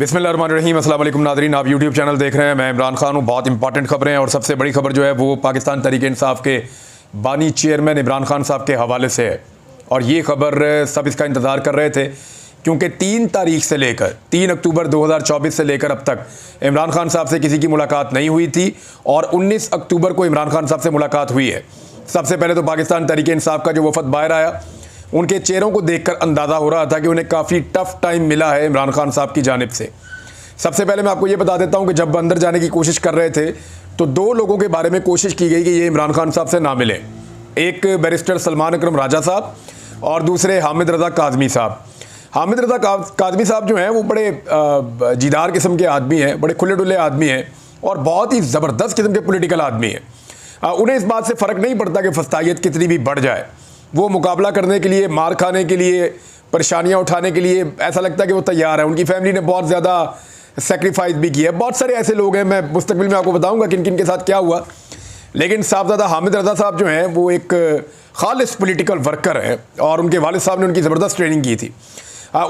बिस्मिल्लाहिर्रहमानिर्रहीम। अस्सलाम वालेकुम नाज़रीन, आप यूट्यूब चैनल देख रहे हैं। मैं इमरान खान हूँ। बहुत इंपॉर्टेंट खबरें हैं और सबसे बड़ी खबर जो है वो पाकिस्तान तहरीक इंसाफ के बानी चेयरमैन इमरान खान साहब के हवाले से है। और ये खबर सब इसका इंतज़ार कर रहे थे क्योंकि 3 तारीख से लेकर 3 अक्टूबर 2024 से लेकर अब तक इमरान खान साहब से किसी की मुलाकात नहीं हुई थी और 19 अक्टूबर को इमरान खान साहब से मुलाकात हुई है। सबसे पहले तो पाकिस्तान तहरीक इंसाफ का जो वफद बाहर आया, उनके चेहरों को देखकर अंदाज़ा हो रहा था कि उन्हें काफ़ी टफ टाइम मिला है इमरान खान साहब की जानिब से। सबसे पहले मैं आपको ये बता देता हूं कि जब अंदर जाने की कोशिश कर रहे थे तो 2 लोगों के बारे में कोशिश की गई कि ये इमरान खान साहब से ना मिले। एक बैरिस्टर सलमान अकरम राजा साहब और दूसरे हामिद रज़ा काज़मी साहब। हामिद रज़ा काज़मी साहब जो हैं वो बड़े जीदार किस्म के आदमी हैं, बड़े खुले डुले आदमी हैं और बहुत ही ज़बरदस्त किस्म के पॉलिटिकल आदमी हैं। उन्हें इस बात से फ़र्क नहीं पड़ता कि फस्तायत कितनी भी बढ़ जाए, वो मुकाबला करने के लिए, मार खाने के लिए, परेशानियां उठाने के लिए ऐसा लगता है कि वो तैयार है। उनकी फैमिली ने बहुत ज़्यादा सेक्रीफाइस भी किया है। बहुत सारे ऐसे लोग हैं, मैं मुस्तकबिल में आपको बताऊंगा किन किन के साथ क्या हुआ। लेकिन साहबजादा हामिद रज़ा साहब जो हैं वो एक खालिस पॉलिटिकल वर्कर हैं और उनके वालिद साहब ने उनकी ज़बरदस्त ट्रेनिंग की थी।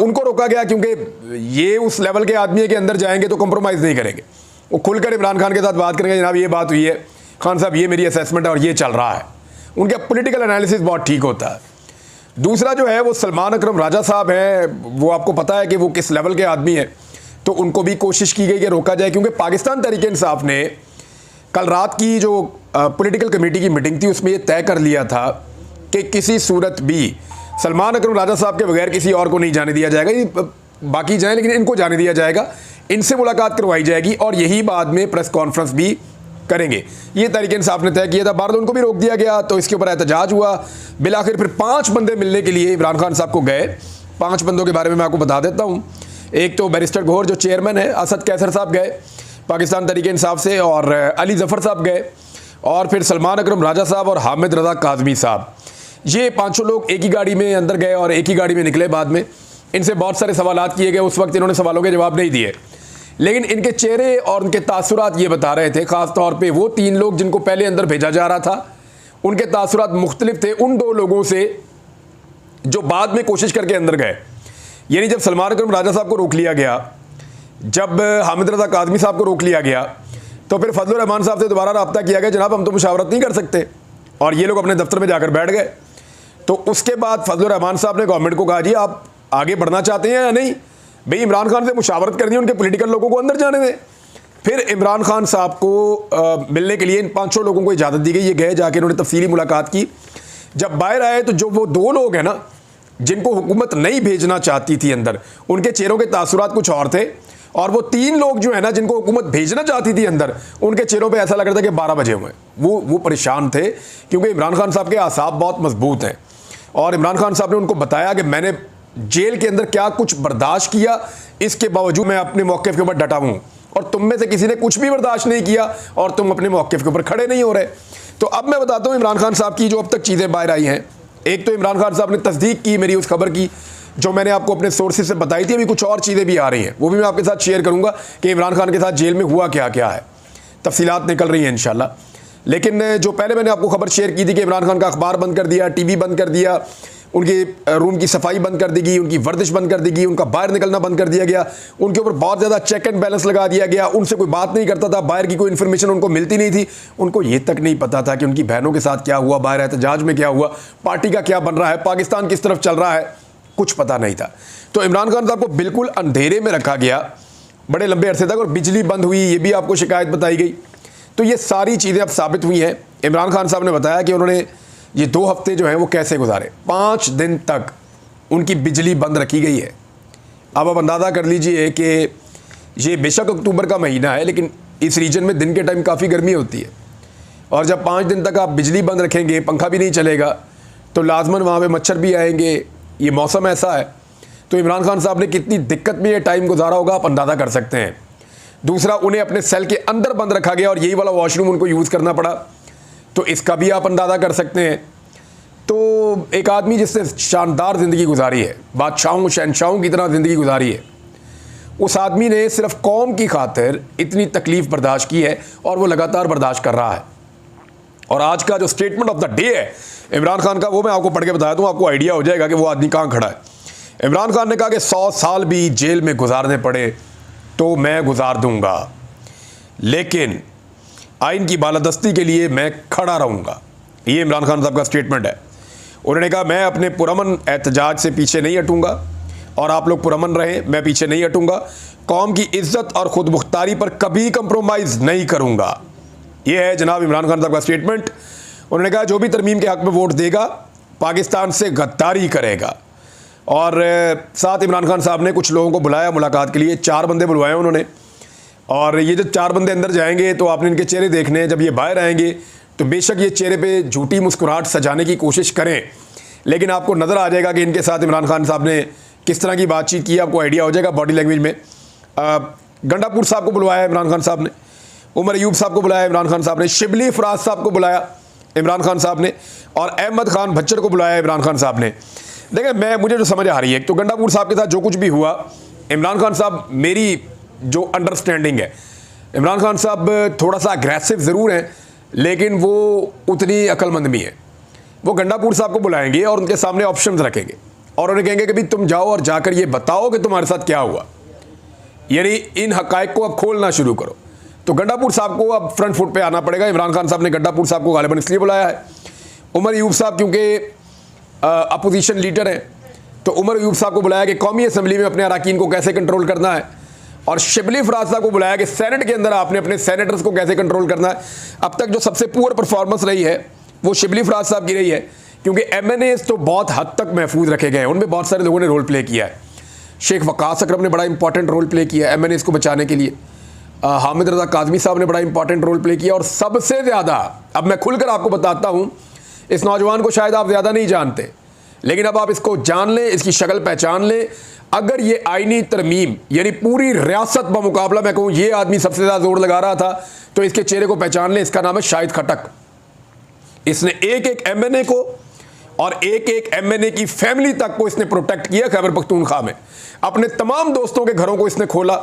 उनको रोका गया क्योंकि ये उस लेवल के आदमी है कि अंदर जाएंगे तो कंप्रोमाइज़ नहीं करेंगे। वो खुलकर इमरान खान के साथ बात करेंगे, जनाब ये बात हुई है, खान साहब ये मेरी असेसमेंट है और ये चल रहा है। उनका पॉलिटिकल एनालिसिस बहुत ठीक होता है। दूसरा जो है वो सलमान अकरम राजा साहब हैं, वो आपको पता है कि वो किस लेवल के आदमी हैं, तो उनको भी कोशिश की गई कि रोका जाए क्योंकि पाकिस्तान तहरीक इंसाफ ने कल रात की जो पॉलिटिकल कमेटी की मीटिंग थी उसमें ये तय कर लिया था कि किसी सूरत भी सलमान अकरम राजा साहब के बगैर किसी और को नहीं जाने दिया जाएगा। बाकी जाएं लेकिन इनको जाने दिया जाएगा, इनसे मुलाकात करवाई जाएगी और यही बाद में प्रेस कॉन्फ्रेंस भी करेंगे। ये तहरीक इंसाफ ने तय किया था। बार उनको भी रोक दिया गया तो इसके ऊपर एहतजाज हुआ। बिलाखिर फिर 5 बंदे मिलने के लिए इमरान खान साहब को गए। 5 बंदों के बारे में मैं आपको बता देता हूँ। एक तो बैरिस्टर गौहर जो चेयरमैन है, असद कैसर साहब गए पाकिस्तान तहरीक इंसाफ से, और अली जफ़र साहब गए, और फिर सलमान अकरम राजा साहब और हामिद रज़ा काज़मी साहब। ये 5 लोग एक ही गाड़ी में अंदर गए और एक ही गाड़ी में निकले। बाद में इनसे बहुत सारे सवालात किए गए। उस वक्त इन्होंने सवालों के जवाब नहीं दिए, लेकिन इनके चेहरे और उनके तासुरात ये बता रहे थे। ख़ास तौर पे वो 3 लोग जिनको पहले अंदर भेजा जा रहा था, उनके तासुरात मुख्तलिफ थे उन 2 लोगों से जो बाद में कोशिश करके अंदर गए। यानी जब सलमान अकरम राजा साहब को रोक लिया गया, जब हामिद रज़ा काज़मी साहब को रोक लिया गया, तो फिर फजलुर रहमान साहब से दोबारा रब्ता किया गया, जनाब हम तो मुशावरत नहीं कर सकते, और ये लोग अपने दफ्तर में जाकर बैठ गए। तो उसके बाद फजलुर रहमान साहब ने गवर्नमेंट को कहा, जी आप आगे बढ़ना चाहते हैं या नहीं, भाई इमरान खान से मुशावरत करनी है, उनके पॉलिटिकल लोगों को अंदर जाने दें। फिर इमरान खान साहब को मिलने के लिए इन 5 लोगों को इजाज़त दी गई। ये गए, जाके उन्होंने तफसीली मुलाकात की। जब बाहर आए तो जो वो 2 लोग हैं ना जिनको हुकूमत नहीं भेजना चाहती थी अंदर, उनके चेहरों के तासुरात कुछ और थे, और वो 3 लोग जो है ना जिनको हुकूमत भेजना चाहती थी अंदर, उनके चेहरों पे ऐसा लग रहा था कि 12 बजे हुए। वो परेशान थे क्योंकि इमरान खान साहब के आसाब बहुत मजबूत हैं और इमरान खान साहब ने उनको बताया कि मैंने जेल के अंदर क्या कुछ बर्दाश्त किया, इसके बावजूद मैं अपने मौक़िफ़ के ऊपर डटा हूँ, और तुम में से किसी ने कुछ भी बर्दाश्त नहीं किया और तुम अपने मौक़िफ़ के ऊपर खड़े नहीं हो रहे। तो अब मैं बताता हूँ इमरान खान साहब की जो अब तक चीज़ें बाहर आई हैं। एक तो इमरान खान साहब ने तस्दीक की मेरी उस खबर की जो मैंने आपको अपने सोर्सेज से बताई थी। अभी कुछ और चीज़ें भी आ रही हैं, वो भी मैं आपके साथ शेयर करूँगा कि इमरान खान के साथ जेल में हुआ क्या क्या है। तफसीलात निकल रही हैं इंशाल्लाह। लेकिन जो पहले मैंने आपको खबर शेयर की थी कि इमरान खान का अखबार बंद कर दिया, टीवी बंद कर दिया, उनके रूम की सफाई बंद कर दी गई, उनकी वर्जिश बंद कर दी गई, उनका बाहर निकलना बंद कर दिया गया, उनके ऊपर बहुत ज़्यादा चेक एंड बैलेंस लगा दिया गया, उनसे कोई बात नहीं करता था, बाहर की कोई इन्फॉर्मेशन उनको मिलती नहीं थी। उनको ये तक नहीं पता था कि उनकी बहनों के साथ क्या हुआ, बाहर एहतजाज में क्या हुआ, पार्टी का क्या बन रहा है, पाकिस्तान किस तरफ चल रहा है, कुछ पता नहीं था। तो इमरान खान साहब को बिल्कुल अंधेरे में रखा गया बड़े लंबे अरसे तक, और बिजली बंद हुई, ये भी आपको शिकायत बताई गई। तो ये सारी चीज़ें अब साबित हुई हैं। इमरान खान साहब ने बताया कि उन्होंने ये 2 हफ्ते जो हैं वो कैसे गुजारे। 5 दिन तक उनकी बिजली बंद रखी गई है। अब आप अंदाज़ा कर लीजिए कि ये बेशक अक्टूबर का महीना है, लेकिन इस रीजन में दिन के टाइम काफ़ी गर्मी होती है, और जब 5 दिन तक आप बिजली बंद रखेंगे, पंखा भी नहीं चलेगा, तो लाजमन वहाँ पे मच्छर भी आएंगे। ये मौसम ऐसा है। तो इमरान खान साहब ने कितनी दिक्कत में ये टाइम गुजारा होगा आप अंदाज़ा कर सकते हैं। दूसरा, उन्हें अपने सेल के अंदर बंद रखा गया और यही वाला वॉशरूम उनको यूज़ करना पड़ा, तो इसका भी आप अंदाज़ा कर सकते हैं। तो एक आदमी जिसने शानदार ज़िंदगी गुजारी है, बादशाहों शहनशाहों की तरह ज़िंदगी गुजारी है, उस आदमी ने सिर्फ कौम की खातिर इतनी तकलीफ़ बर्दाश्त की है और वो लगातार बर्दाश्त कर रहा है। और आज का जो स्टेटमेंट ऑफ द डे है इमरान खान का, वो मैं आपको पढ़ के बताया दूँ, आपको आइडिया हो जाएगा कि वो आदमी कहाँ खड़ा है। इमरान खान ने कहा कि 100 साल भी जेल में गुजारने पड़े तो मैं गुजार दूंगा, लेकिन आइन की बालादस्ती के लिए मैं खड़ा रहूंगा। ये इमरान खान साहब का स्टेटमेंट है। उन्होंने कहा मैं अपने पुरअमन एहतजाज से पीछे नहीं हटूंगा और आप लोग पुरअमन रहें, मैं पीछे नहीं हटूंगा। कौम की इज्जत और खुद मुख्तारी पर कभी कंप्रोमाइज़ नहीं करूंगा। यह है जनाब इमरान खान साहब का स्टेटमेंट। उन्होंने कहा जो भी तरमीम के हक में वोट देगा पाकिस्तान से गद्दारी करेगा। और साथ इमरान खान साहब ने कुछ लोगों को बुलाया मुलाकात के लिए, 4 बंदे बुलवाए उन्होंने। और ये जब 4 बंदे अंदर जाएंगे तो आपने इनके चेहरे देखने हैं। जब ये बाहर आएंगे तो बेशक ये चेहरे पे झूठी मुस्कुराहट सजाने की कोशिश करें, लेकिन आपको नज़र आ जाएगा कि इनके साथ इमरान खान साहब ने किस तरह की बातचीत की। आपको आइडिया हो जाएगा बॉडी लैंग्वेज में। गंडापुर साहब को बुलवाया इमरान खान साहब ने, उमर अयूब साहब को बुलाया इमरान खान साहब ने, शिबली फराज साहब को बुलाया इमरान खान साहब ने, और अहमद खान भच्चर को बुलाया इमरान खान साहब ने। देखिए मुझे जो समझ आ रही है, तो गंडापुर साहब के साथ जो कुछ भी हुआ, इमरान खान साहब, मेरी जो अंडरस्टैंडिंग है, इमरान खान साहब थोड़ा सा अग्रेसिव ज़रूर हैं, लेकिन वो उतनी अक्लमंद भी हैं। वो गंडापुर साहब को बुलाएंगे और उनके सामने ऑप्शंस रखेंगे और उन्हें कहेंगे कि भाई तुम जाओ और जाकर ये बताओ कि तुम्हारे साथ क्या हुआ, यानी इन हक़ाइक़ को अब खोलना शुरू करो। तो गंडापुर साहब को अब फ्रंट फुट पे आना पड़ेगा। इमरान खान साहब ने गंडापुर साहब को गालिबन इसलिए बुलाया है। उमर अयूब साहब क्योंकि अपोजिशन लीडर हैं, तो उमर अयूब साहब को बुलाया कि कौमी असम्बली में अपने अराकीन को कैसे कंट्रोल करना है, और शिबली फराज साहब को बुलाया कि सेनेट के अंदर आपने अपने सेनेटर्स को कैसे कंट्रोल करना है। अब तक जो सबसे पुअर परफॉर्मेंस रही है वो शिबली फराज साहब की रही है, क्योंकि MNAs तो बहुत हद तक महफूज रखे गए हैं, उनमें बहुत सारे लोगों ने रोल प्ले किया है। शेख वकास अकरम ने बड़ा इंपॉर्टेंट रोल प्ले किया है MNAs को बचाने के लिए। हामिद रज़ा काज़मी साहब ने बड़ा इंपॉर्टेंट रोल प्ले किया, और सबसे ज़्यादा, अब मैं खुलकर आपको बताता हूँ, इस नौजवान को शायद आप ज़्यादा नहीं जानते, लेकिन अब आप इसको जान लें, इसकी शक्ल पहचान लें। अगर ये आईनी तरमीम, यानी पूरी रियासत बमुकाबला मैं कहूँ ये आदमी सबसे ज़्यादा जोर लगा रहा था, तो इसके चेहरे को पहचान लें। इसका नाम है शाहिद खटक। इसने एक MNA को और एक MNA की फैमिली तक को इसने प्रोटेक्ट किया खैबर पख्तूनख्वा में। अपने तमाम दोस्तों के घरों को इसने खोला,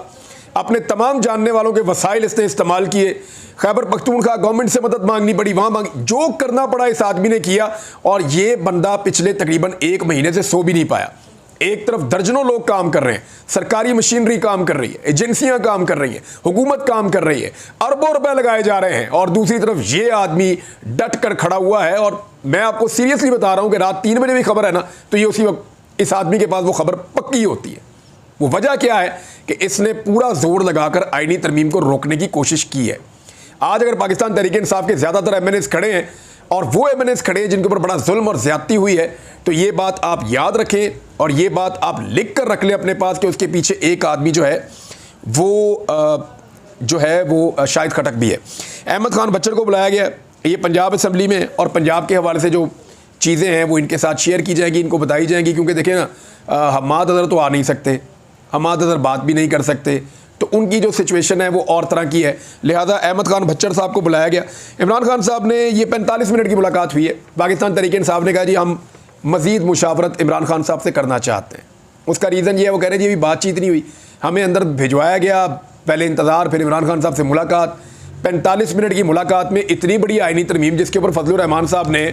अपने तमाम जानने वालों के वसाइल इसने इस्तेमाल किए। खैबर पख्तूनख्वा गवर्नमेंट से मदद मांगनी पड़ी, वहाँ मांगी, जो करना पड़ा इस आदमी ने किया। और ये बंदा पिछले तकरीबन 1 महीने से सो भी नहीं पाया। एक तरफ दर्जनों लोग काम कर रहे हैं, सरकारी मशीनरी काम कर रही है, एजेंसियां काम कर रही हैं, हुकूमत काम कर रही है, अरबों रुपए लगाए जा रहे हैं, और दूसरी तरफ ये आदमी डट कर खड़ा हुआ है। और मैं आपको सीरियसली बता रहा हूं कि रात 3 बजे भी खबर है ना, तो ये उसी वक्त इस आदमी के पास वो खबर पक्की होती है। वो वजह क्या है कि इसने पूरा जोर लगाकर आईनी तरमीम को रोकने की कोशिश की है। आज अगर पाकिस्तान तहरीक-ए-इंसाफ के ज़्यादातर MNAs खड़े हैं और वो MNAs खड़े हैं जिनके ऊपर बड़ा जुल्म और ज़्यादती हुई है, तो ये बात आप याद रखें और ये बात आप लिख कर रख लें अपने पास कि उसके पीछे एक आदमी जो है वो शाहिद खटक भी है। अहमद खान भच्चर को बुलाया गया, ये पंजाब असम्बली में, और पंजाब के हवाले से जो चीज़ें हैं वो इनके साथ शेयर की जाएंगी, इनको बताई जाएंगी। क्योंकि देखें ना, हमाद अज़हर तो आ नहीं सकते, हमाद अज़हर बात भी नहीं कर सकते, तो उनकी जो सिचुएशन है वो और तरह की है। लिहाजा अहमद खान भच्चर साहब को बुलाया गया। इमरान खान साहब ने, ये 45 मिनट की मुलाकात हुई है। पाकिस्तान तहरीक-ए-इंसाफ ने कहा जी हम मज़ीद मुशावरत इमरान खान साहब से करना चाहते हैं। उसका रीज़न ये है, वो कह रहे हैं जी अभी बातचीत नहीं हुई, हमें अंदर भिजवाया गया, पहले इंतज़ार, फिर इमरान खान साहब से मुलाकात। 45 मिनट की मुलाकात में इतनी बड़ी आईनी तरमीम, जिसके ऊपर फजलुर रहमान साहब ने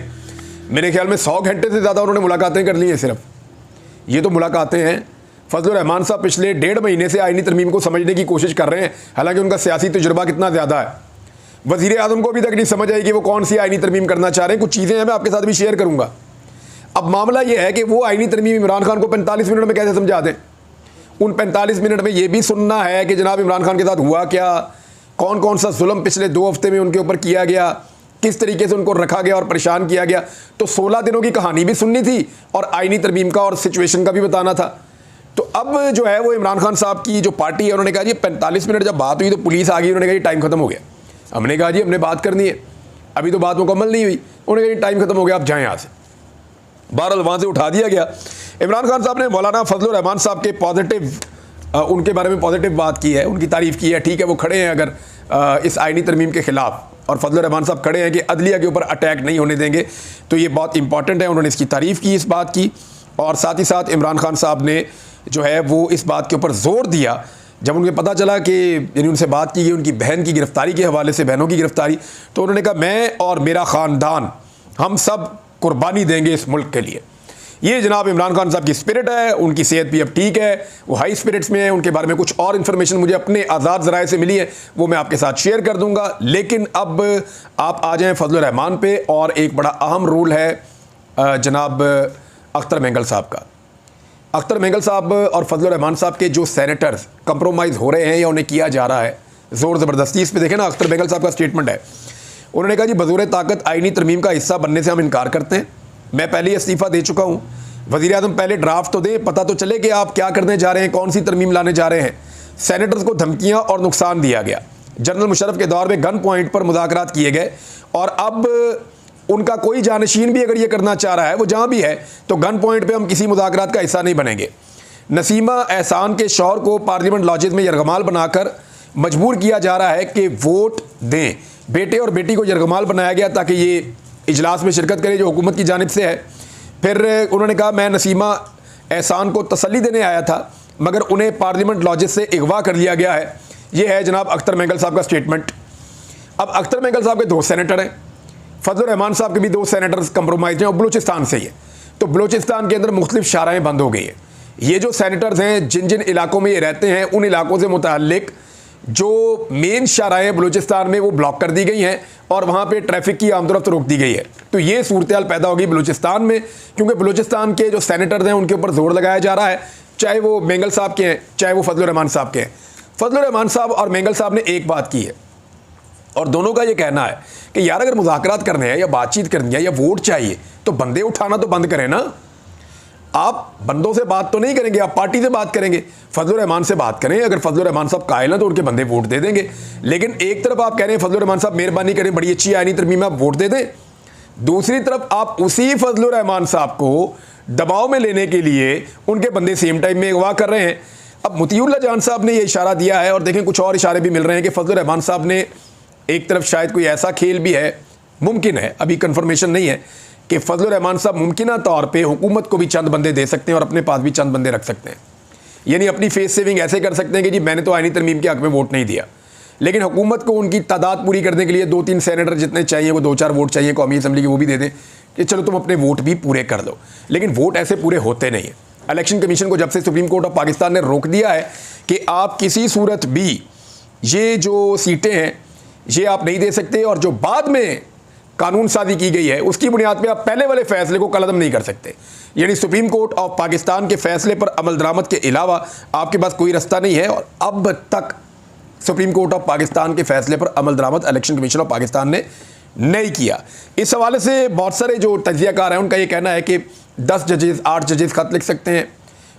मेरे ख्याल में 100 घंटे से ज़्यादा उन्होंने मुलाकातें कर ली हैं। सिर्फ ये तो मुलाकातें हैं। फजलुर रहमान साहब पिछले 1.5 महीने से आईनी तरमीम को समझने की कोशिश कर रहे हैं, हालांकि उनका सियासी तजुर्बा कितना ज़्यादा है। वज़ीर आज़म को अभी तक नहीं समझ आई कि वो कौन सी आईनी तरमीम करना चाह रहे हैं। कुछ चीज़ें हैं, मैं आपके साथ भी शेयर करूँगा। अब मामला ये है कि वो आईनी तरमीम इमरान खान को 45 मिनट में कैसे समझा दें। उन 45 मिनट में ये भी सुनना है कि जनाब इमरान खान के साथ हुआ क्या, कौन कौन सा जुल्म पिछले 2 हफ्ते में उनके ऊपर किया गया, किस तरीके से उनको रखा गया और परेशान किया गया। तो 16 दिनों की कहानी भी सुननी थी और आईनी तरमीम का और सिचुएशन का भी बताना था। तो अब जो है वो इमरान खान साहब की जो पार्टी है, उन्होंने कहा जी 45 मिनट जब बात हुई तो पुलिस आ गई, उन्होंने कहा जी टाइम खत्म हो गया। हमने कहा जी हमने बात करनी है, अभी तो बात मुकम्मल नहीं हुई। उन्होंने कहा जी टाइम खत्म हो गया, आप जाएँ यहाँ से। बहरहाल वहाँ से उठा दिया गया। इमरान खान साहब ने मौलाना फजलुर रहमान साहब के उनके बारे में पॉजिटिव बात की है, उनकी तारीफ़ की है। ठीक है, वो खड़े हैं अगर इस आईनी तरमीम के ख़िलाफ़, और फजलुर रहमान साहब खड़े हैं कि अदलिया के ऊपर अटैक नहीं होने देंगे, तो ये बहुत इंपॉर्टेंट है। उन्होंने इसकी तारीफ़ की, इस बात की। और साथ ही साथ इमरान खान साहब ने जो है वो इस बात के ऊपर ज़ोर दिया, जब उनको पता चला कि यानी उनसे बात की गई उनकी बहन की गिरफ़्तारी के हवाले से, बहनों की गिरफ़्तारी, तो उन्होंने कहा मैं और मेरा ख़ानदान हम सब कुर्बानी देंगे इस मुल्क के लिए। ये जनाब इमरान खान साहब की स्पिरिट है, उनकी सेहत भी अब ठीक है, वो हाई स्पिरिट्स में है। उनके बारे में कुछ और इन्फॉर्मेशन मुझे अपने आज़ाद ज़राए से मिली है, वो मैं आपके साथ शेयर कर दूंगा। लेकिन अब आप आ जाएं फजलुर रहमान पे, और एक बड़ा अहम रोल है जनाब अख्तर मेंगल साहब का। अख्तर मेंगल साहब और फजलुर रहमान साहब के जो सेनेटर्स कंप्रोमाइज़ हो रहे हैं या उन्हें किया जा रहा है ज़ोर ज़बरदस्ती, इस पर देखें ना, अख्तर मेंगल साहब का स्टेटमेंट है। उन्होंने कहा जी बज़ूर ताकत आईनी तरमीम का हिस्सा बनने से हम इनकार करते हैं। मैं पहले ही इस्तीफ़ा दे चुका हूँ। वज़ीर आज़म पहले ड्राफ्ट तो दें, पता तो चले कि आप क्या करने जा रहे हैं, कौन सी तरमीम लाने जा रहे हैं। सेनेटर्स को धमकियाँ और नुकसान दिया गया। जनरल मुशर्रफ के दौर में गन पॉइंट पर मुज़ाकरात किए गए, और अब उनका कोई जानशीन भी अगर ये करना चाह रहा है, वो जहाँ भी है, तो गन पॉइंट पर हम किसी मुज़ाकरात का हिस्सा नहीं बनेंगे। नसीमा एहसान के शौहर को पार्लियामेंट लॉजेस में यरगमाल बनाकर मजबूर किया जा रहा है कि वोट दें। बेटे और बेटी को यरगमाल बनाया गया ताकि ये इजलास में शिरकत करे जो हुकूमत की जानिब से है। फिर उन्होंने कहा मैं नसीमा एहसान को तसल्ली देने आया था, मगर उन्हें पार्लियामेंट लॉजेस से अगवा कर लिया गया है। ये है जनाब अख्तर मेंगल साहब का स्टेटमेंट। अब अख्तर मेंगल साहब के 2 सेनेटर हैं, फजलुर रहमान साहब के भी 2 सेनेटर्स कंप्रोमाइज हैं, और बलूचिस्तान से ही है। तो बलूचिस्तान के अंदर मुख्तलिफ शाराएँ बंद हो गई हैं। ये जो सेनेटर्स हैं, जिन जिन इलाकों में ये रहते हैं, उन इलाकों से मुतअल्लिक जो मेन शाराएँ बलूचिस्तान में वो ब्लॉक कर दी गई हैं, और वहाँ पे ट्रैफिक की आमदोरफ्त रोक दी गई है। तो ये सूरत हाल पैदा होगी बलूचिस्तान में, क्योंकि बलूचिस्तान के जो सेनेटर्स हैं उनके ऊपर जोर लगाया जा रहा है, चाहे वो मेंगल साहब के हैं, चाहे वो फजलुर रहमान साहब के हैं। फजलुर रहमान साहब और मेंगल साहब ने एक बात की है, और दोनों का ये कहना है कि यार अगर मुज़ाकरात करने हैं या बातचीत करनी है या वोट चाहिए, तो बंदे उठाना तो बंद करें ना। आप बंदों से बात तो नहीं करेंगे, आप पार्टी से बात करेंगे। फजलुर रहमान से बात करें, अगर फजलुर रहमान साहब कायल हैं तो उनके बंदे वोट दे देंगे। लेकिन एक तरफ आप कह रहे हैं फजलुर रहमान साहब मेहरबानी करें, बड़ी अच्छी आईनी तरमीम में आप वोट दे दें, दूसरी तरफ आप उसी फजलुर रहमान साहब को दबाव में लेने के लिए उनके बंदे सेम टाइम में अगवा कर रहे हैं। अब मुतीउल्लाह जान साहब ने यह इशारा दिया है, और देखें कुछ और इशारे भी मिल रहे हैं कि फजलुर रहमान साहब ने एक तरफ शायद कोई ऐसा खेल भी है, मुमकिन है, अभी कन्फर्मेशन नहीं है, कि फजलुर रहमान साहब मुमकिना तौर पे हुकूमत को भी चंद बंदे दे सकते हैं और अपने पास भी चंद बंदे रख सकते हैं। यानी अपनी फेस सेविंग ऐसे कर सकते हैं कि जी मैंने तो आईनी तरमीम के हक में वोट नहीं दिया, लेकिन हुकूमत को उनकी तादाद पूरी करने के लिए 2-3 सेनेटर जितने चाहिए, वो 2-4 वोट चाहिए कौमी असम्बली के, वो भी दे दें कि चलो तुम अपने वोट भी पूरे कर दो। लेकिन वोट ऐसे पूरे होते नहीं हैं। इलेक्शन कमीशन को जब से सुप्रीम कोर्ट ऑफ पाकिस्तान ने रोक दिया है कि आप किसी सूरत भी ये जो सीटें हैं ये आप नहीं दे सकते, और जो बाद में कानून साजी की गई है उसकी बुनियाद पे आप पहले वाले फैसले को कलअदम नहीं कर सकते। यानी सुप्रीम कोर्ट ऑफ पाकिस्तान के फैसले पर अमल दरामद के अलावा आपके पास कोई रास्ता नहीं है, और अब तक सुप्रीम कोर्ट ऑफ पाकिस्तान के फैसले पर अमल दरामद इलेक्शन कमीशन ऑफ पाकिस्तान ने नहीं किया। इस हवाले से बहुत सारे जो तज्जियाकार हैं उनका ये कहना है कि 10 जजेस 8 जजेस खत लिख सकते हैं,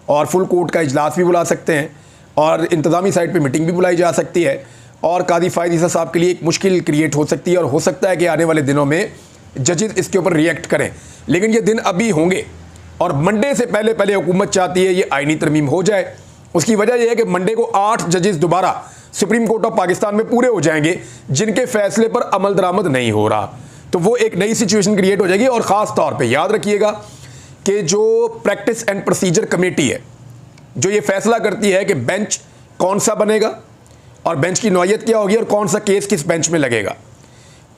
और फुल कोर्ट का इजलास भी बुला सकते हैं, और इंतज़ामी साइड पर मीटिंग भी बुलाई जा सकती है, और कादी फ़ायद ईसा साहब के लिए एक मुश्किल क्रिएट हो सकती है, और हो सकता है कि आने वाले दिनों में जजेस इसके ऊपर रिएक्ट करें। लेकिन ये दिन अभी होंगे, और मंडे से पहले पहले हुकूमत चाहती है ये आईनी तरमीम हो जाए। उसकी वजह यह है कि मंडे को 8 जजेस दोबारा सुप्रीम कोर्ट ऑफ पाकिस्तान में पूरे हो जाएंगे, जिनके फैसले पर अमल दरामद नहीं हो रहा। तो वो एक नई सिचुएशन क्रिएट हो जाएगी। और ख़ास तौर पर याद रखिएगा कि जो प्रैक्टिस एंड प्रोसीजर कमेटी है, जो ये फैसला करती है कि बेंच कौन सा बनेगा और बेंच की नौयत क्या होगी और कौन सा केस किस बेंच में लगेगा,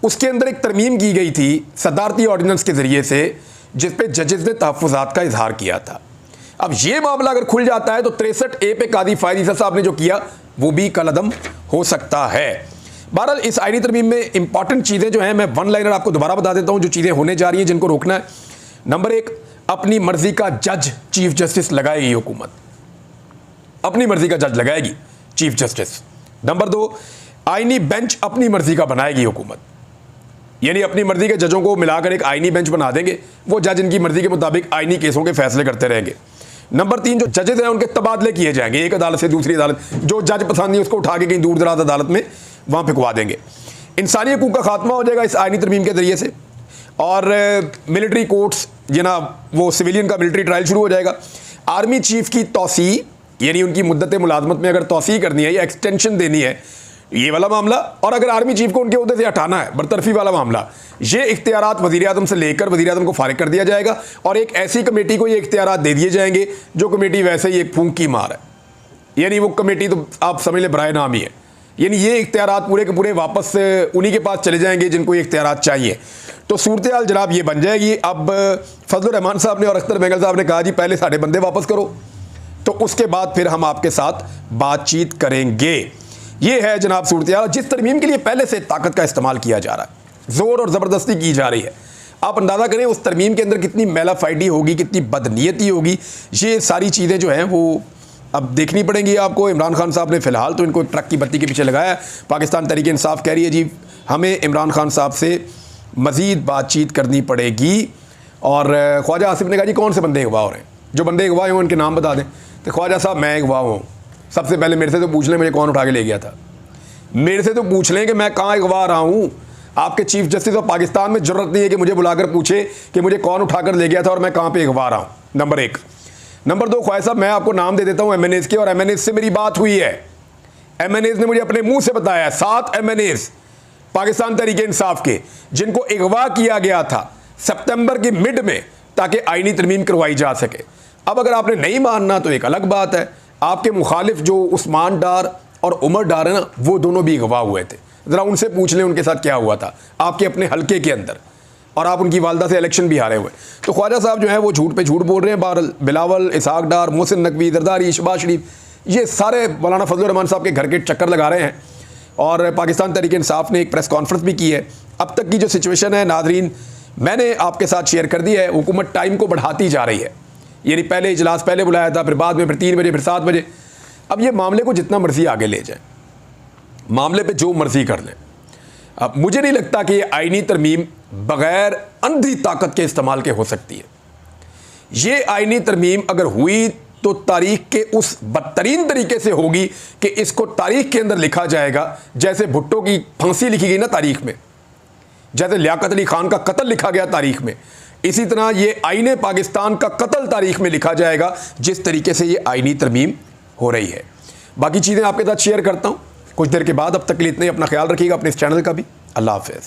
उसके अंदर एक तरमीम की गई थी सदारती ऑर्डिनेंस के ज़रिए से, जिस पे जजेस ने तहफ़्फ़ुज़ात का इजहार किया था। अब ये मामला अगर खुल जाता है तो 63A पे कादी फ़ायद ईसा साहब ने जो किया वो भी कलअदम हो सकता है। बहरहाल इस आईनी तरमीम में इंपॉर्टेंट चीज़ें जो हैं, मैं वन लाइनर आपको दोबारा बता देता हूँ जो चीज़ें होने जा रही हैं जिनको रोकना है। नंबर 1, अपनी मर्जी का जज चीफ जस्टिस लगाएगी हुकूमत, अपनी मर्जी का जज लगाएगी चीफ जस्टिस। नंबर 2, आईनी बेंच अपनी मर्जी का बनाएगी हुकूमत, यानी अपनी मर्जी के जजों को मिलाकर एक आईनी बेंच बना देंगे, वो जज इनकी मर्जी के मुताबिक आईनी केसों के फैसले करते रहेंगे। नंबर 3, जो जजेस हैं उनके तबादले किए जाएंगे एक अदालत से दूसरी अदालत, जो जज पसंद नहीं उसको उठा के कहीं दूर दराज अदालत में वहाँ फिकवा देंगे। इंसानी हकूक़ का खात्मा हो जाएगा इस आईनी तरमीम के ज़रिए से, और मिलिट्री कोर्ट्स जना वो सिविलियन का मिलिट्री ट्रायल शुरू हो जाएगा। आर्मी चीफ की तौसी, यानी उनकी मुद्दत मुलाजमत में अगर तौसी करनी है या एक्सटेंशन देनी है, ये वाला मामला, और अगर आर्मी चीफ को उनके उहदे से हटाना है, बरतरफी वाला मामला, ये इख्तियारात वज़ीर आज़म से लेकर वज़ीर आज़म को फारिग कर दिया जाएगा, और एक ऐसी कमेटी को ये इख्तियारात दे दिए जाएंगे जो कमेटी वैसे ही एक फूंक की मार है, यानी वो कमेटी तो आप समझ लें बराए नाम ही है। यानी ये इख्तियारात पूरे के पूरे वापस उन्हीं के पास चले जाएंगे जिनको ये इख्तियारात चाहिए। तो सूरत हाल जनाब ये बन जाएगी। अब फजल रहमान साहब ने और अख्तर बेगल साहब ने कहा जी पहले साढ़े बंदे वापस करो, तो उसके बाद फिर हम आपके साथ बातचीत करेंगे। ये है जनाब सूरत हाल। जिस तरमीम के लिए पहले से ताकत का इस्तेमाल किया जा रहा है, जोर और ज़बरदस्ती की जा रही है, आप अंदाज़ा करें उस तरमीम के अंदर कितनी मेलाफाइडी होगी, कितनी बदनीयती होगी। ये सारी चीज़ें जो हैं वो अब देखनी पड़ेंगी आपको। इमरान खान साहब ने फ़िलहाल तो इनको ट्रक की बत्ती के पीछे लगाया। पाकिस्तान तहरीक इंसाफ कह रही है जी हमें इमरान खान साहब से मज़ीद बातचीत करनी पड़ेगी। और ख्वाजा आसिफ ने कहा जी कौन से बंदे अगवा हो रहे हैं, जो बंदे अगवा हैं उनके नाम बता दें। तो ख्वाजा साहब मैं अगवा हूँ, सबसे पहले मेरे से तो पूछ लें मुझे कौन उठा के ले गया था, मेरे से तो पूछ लें कि मैं कहाँ अगवा रहा हूँ। आपके चीफ जस्टिस ऑफ पाकिस्तान में ज़रूरत नहीं है कि मुझे बुलाकर पूछे कि मुझे कौन उठाकर ले गया था और मैं कहाँ पे अगवा रहा हूँ। नंबर एक। नंबर दो, ख्वाजा साहब मैं आपको नाम दे देता हूँ MNAs के, और MNAs से मेरी बात हुई है। MNAs ने मुझे अपने मुंह से बताया 7 MNAs पाकिस्तान तहरीक इंसाफ के जिनको अगवा किया गया था सितंबर की मिड में ताकि आईनी तरमीम करवाई जा सके। अब अगर आपने नहीं मानना तो एक अलग बात है। आपके मुखालिफ जो उस्मान डार और उमर डार है ना, वो दोनों भी अगवा हुए थे। ज़रा उनसे पूछ लें उनके साथ क्या हुआ था आपके अपने हलके के अंदर, और आप उनकी वालदा से इलेक्शन भी हारे हुए। तो ख्वाजा साहब जो है वो झूठ पे झूठ बोल रहे हैं। बहरहाल बिलावल, इसहाक डार, मोहसिन नकवी, जरदारी, शहबाज शरीफ, ये सारे मौलाना फजल रहमान साहब के घर के चक्कर लगा रहे हैं। और पाकिस्तान तहरीक इंसाफ ने एक प्रेस कॉन्फ्रेंस भी की है। अब तक की जो सिचुएशन है नादरीन मैंने आपके साथ शेयर कर दी है। हुकूमत टाइम को बढ़ाती जा रही है, यानी पहले इजलास पहले बुलाया था, फिर बाद में, फिर 3 बजे, फिर 7 बजे। अब ये मामले को जितना मर्जी आगे ले जाए, मामले पे जो मर्जी कर लें। अब मुझे नहीं लगता कि ये आईनी तरमीम बग़ैर अंधी ताकत के इस्तेमाल के हो सकती है। ये आईनी तरमीम अगर हुई तो तारीख के उस बदतरीन तरीके से होगी कि इसको तारीख के अंदर लिखा जाएगा जैसे भुट्टो की फांसी लिखी गई ना तारीख में, जैसे लियाकत अली खान का कत्ल लिखा गया तारीख में, इसी तरह ये आईने पाकिस्तान का कत्ल तारीख में लिखा जाएगा जिस तरीके से ये आईनी तरमीम हो रही है। बाकी चीज़ें आपके साथ शेयर करता हूँ कुछ देर के बाद। अब तक के लिए इतने, अपना ख्याल रखिएगा, अपने इस चैनल का भी। अल्लाह हाफ़िज़।